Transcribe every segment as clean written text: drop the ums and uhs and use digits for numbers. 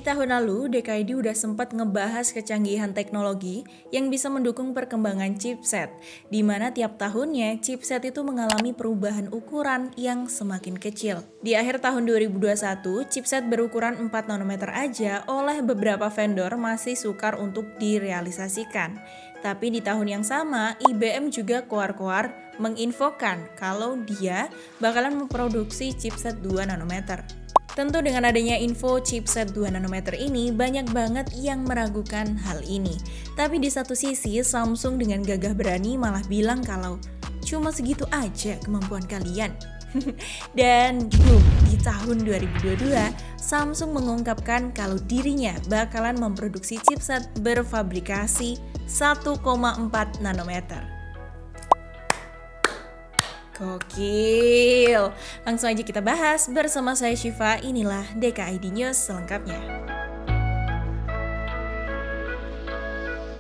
tahun lalu, DKID udah sempat ngebahas kecanggihan teknologi yang bisa mendukung perkembangan chipset, di mana tiap tahunnya chipset itu mengalami perubahan ukuran yang semakin kecil. Di akhir tahun 2021, chipset berukuran 4 nanometer aja oleh beberapa vendor masih sukar untuk direalisasikan. Tapi di tahun yang sama, IBM juga koar-koar menginfokan kalau dia bakalan memproduksi chipset 2 nanometer. Tentu dengan adanya info chipset 2 nanometer ini, banyak banget yang meragukan hal ini. Tapi di satu sisi, Samsung dengan gagah berani malah bilang kalau cuma segitu aja kemampuan kalian. Dan boom, di tahun 2022, Samsung mengungkapkan kalau dirinya bakalan memproduksi chipset berfabrikasi 1,4 nanometer. Gokil! Langsung aja kita bahas bersama saya Syifa, inilah DKID News selengkapnya.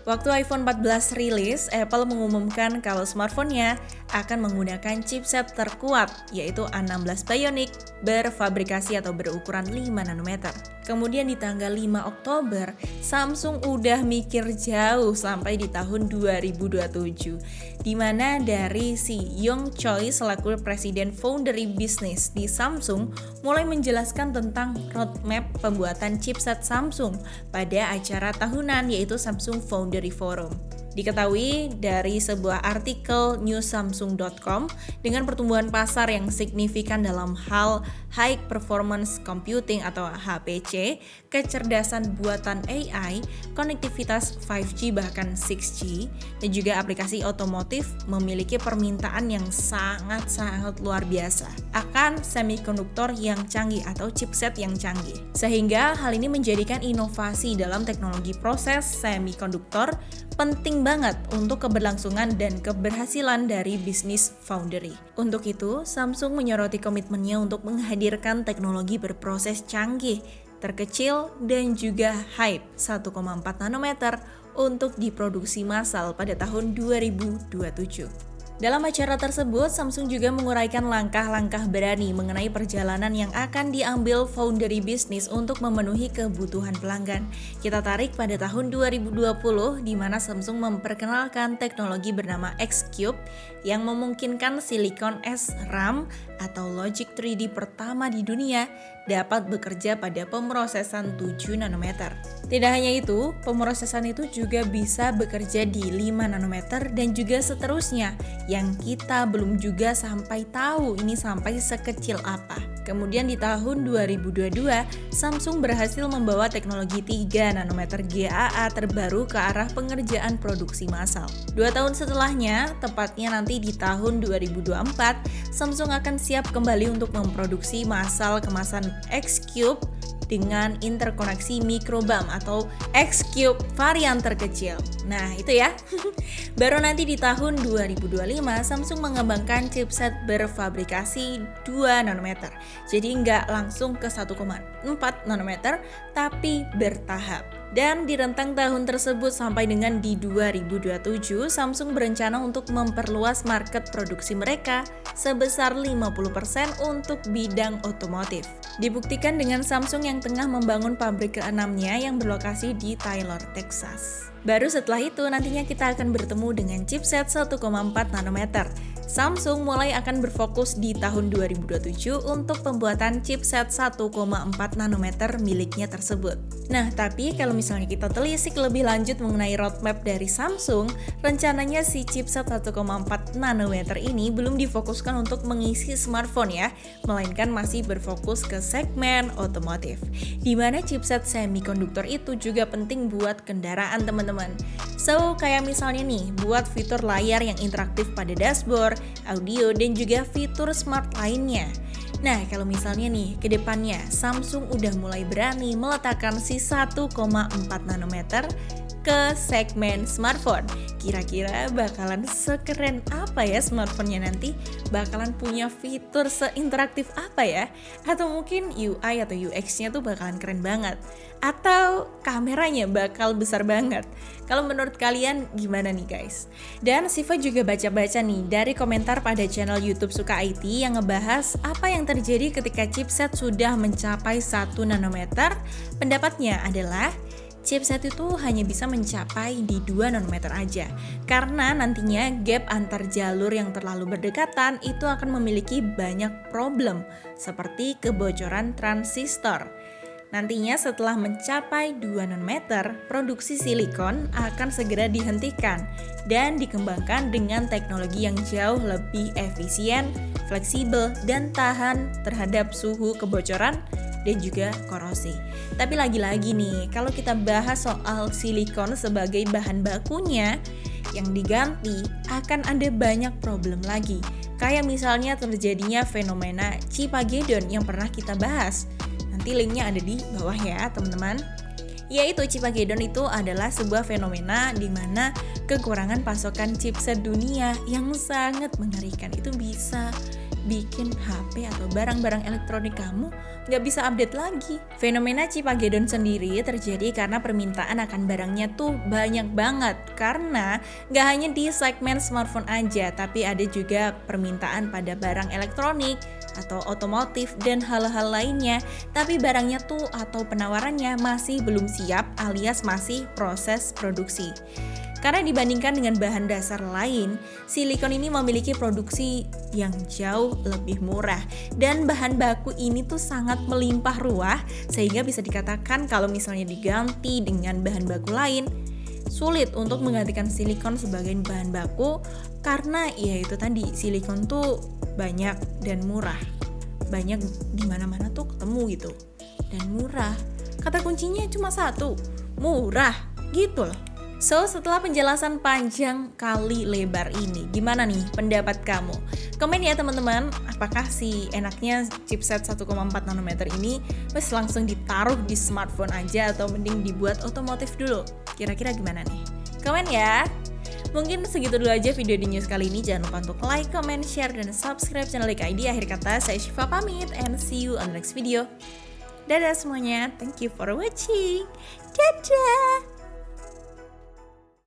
Waktu iPhone 14 rilis, Apple mengumumkan kalau smartphone-nya akan menggunakan chipset terkuat, yaitu A16 Bionic berfabrikasi atau berukuran 5 nanometer. Kemudian di tanggal 5 Oktober, Samsung udah mikir jauh sampai di tahun 2027, di mana dari si Young Choi selaku Presiden Foundry Business di Samsung mulai menjelaskan tentang roadmap pembuatan chipset Samsung pada acara tahunan yaitu Samsung Foundry Forum. Diketahui dari sebuah artikel newsamsung.com, dengan pertumbuhan pasar yang signifikan dalam hal High Performance Computing atau HPC, kecerdasan buatan AI, konektivitas 5G bahkan 6G, dan juga aplikasi otomotif memiliki permintaan yang sangat-sangat luar biasa akan semikonduktor yang canggih atau chipset yang canggih. Sehingga hal ini menjadikan inovasi dalam teknologi proses semikonduktor penting banget untuk keberlangsungan dan keberhasilan dari bisnis foundry. Untuk itu, Samsung menyoroti komitmennya untuk menghadirkan teknologi berproses canggih, terkecil, dan juga hype 1,4 nanometer untuk diproduksi massal pada tahun 2027. Dalam acara tersebut, Samsung juga menguraikan langkah-langkah berani mengenai perjalanan yang akan diambil foundry bisnis untuk memenuhi kebutuhan pelanggan. Kita tarik pada tahun 2020, di mana Samsung memperkenalkan teknologi bernama X-Cube yang memungkinkan silikon SRAM atau logic 3D pertama di dunia dapat bekerja pada pemrosesan 7 nanometer. Tidak hanya itu, pemrosesan itu juga bisa bekerja di 5 nanometer dan juga seterusnya, yang kita belum juga sampai tahu ini sampai sekecil apa. Kemudian di tahun 2022, Samsung berhasil membawa teknologi 3 nanometer GAA terbaru ke arah pengerjaan produksi massal. 2 tahun setelahnya, tepatnya nanti di tahun 2024, Samsung akan siap kembali untuk memproduksi massal kemasan X-Cube dengan interkoneksi microBump atau X-Cube varian terkecil. Nah, itu ya. Baru nanti di tahun 2025, Samsung mengembangkan chipset berfabrikasi 2 nanometer. Jadi nggak langsung ke 1,4 nanometer, tapi bertahap. Dan di rentang tahun tersebut sampai dengan di 2027, Samsung berencana untuk memperluas market produksi mereka sebesar 50% untuk bidang otomotif. Dibuktikan dengan Samsung yang tengah membangun pabrik ke-6-nya yang berlokasi di Taylor, Texas. Baru setelah itu nantinya kita akan bertemu dengan chipset 1,4 nanometer. Samsung mulai akan berfokus di tahun 2027 untuk pembuatan chipset 1,4 nanometer miliknya tersebut. Nah, tapi kalau misalnya kita telisik lebih lanjut mengenai roadmap dari Samsung, rencananya si chipset 1,4 nanometer ini belum difokuskan untuk mengisi smartphone ya, melainkan masih berfokus ke segmen otomotif, di mana chipset semikonduktor itu juga penting buat kendaraan teman-teman. So, kayak misalnya nih, buat fitur layar yang interaktif pada dashboard, audio, dan juga fitur smart lainnya. Nah, kalau misalnya nih, ke depannya Samsung udah mulai berani meletakkan si 1,4 nanometer ke segmen smartphone. Kira-kira bakalan sekeren apa ya smartphone-nya nanti? Bakalan punya fitur seinteraktif apa ya? Atau mungkin UI atau UX-nya tuh bakalan keren banget? Atau kameranya bakal besar banget? Kalau menurut kalian gimana nih guys? Dan Siva juga baca-baca nih dari komentar pada channel YouTube Suka IT yang ngebahas apa yang terjadi ketika chipset sudah mencapai 1 nanometer. Pendapatnya adalah chipset itu hanya bisa mencapai di 2 nanometer aja, karena nantinya gap antar jalur yang terlalu berdekatan itu akan memiliki banyak problem, seperti kebocoran transistor. Nantinya setelah mencapai 2 nanometer, produksi silikon akan segera dihentikan dan dikembangkan dengan teknologi yang jauh lebih efisien, fleksibel, dan tahan terhadap suhu kebocoran dan juga korosi. Tapi lagi-lagi nih, kalau kita bahas soal silikon sebagai bahan bakunya yang diganti, akan ada banyak problem lagi. Kayak misalnya terjadinya fenomena Chipagedon yang pernah kita bahas. Nanti linknya ada di bawah ya teman-teman. Yaitu Chipagedon itu adalah sebuah fenomena di mana kekurangan pasokan chipset dunia yang sangat mengerikan itu bisa bikin HP atau barang-barang elektronik kamu nggak bisa update lagi. Fenomena Chipagedon sendiri terjadi karena permintaan akan barangnya tuh banyak banget. Karena nggak hanya di segmen smartphone aja, tapi ada juga permintaan pada barang elektronik atau otomotif dan hal-hal lainnya. Tapi barangnya tuh atau penawarannya masih belum siap alias masih proses produksi. Karena dibandingkan dengan bahan dasar lain, silikon ini memiliki produksi yang jauh lebih murah. Dan bahan baku ini tuh sangat melimpah ruah, sehingga bisa dikatakan kalau misalnya diganti dengan bahan baku lain, sulit untuk menggantikan silikon sebagai bahan baku. Karena ya itu tadi, silikon tuh banyak dan murah. Banyak dimana-mana tuh ketemu gitu. Dan murah. Kata kuncinya cuma satu, murah gitu loh. So, setelah penjelasan panjang kali lebar ini, gimana nih pendapat kamu? Komen ya teman-teman, apakah si enaknya chipset 1,4 nanometer ini wes langsung ditaruh di smartphone aja atau mending dibuat otomotif dulu? Kira-kira gimana nih? Komen ya! Mungkin segitu dulu aja video di news kali ini. Jangan lupa untuk like, comment, share, dan subscribe channel Ika ID. Akhir kata, saya Syifa pamit and see you on the next video. Dadah semuanya, thank you for watching. Dadah!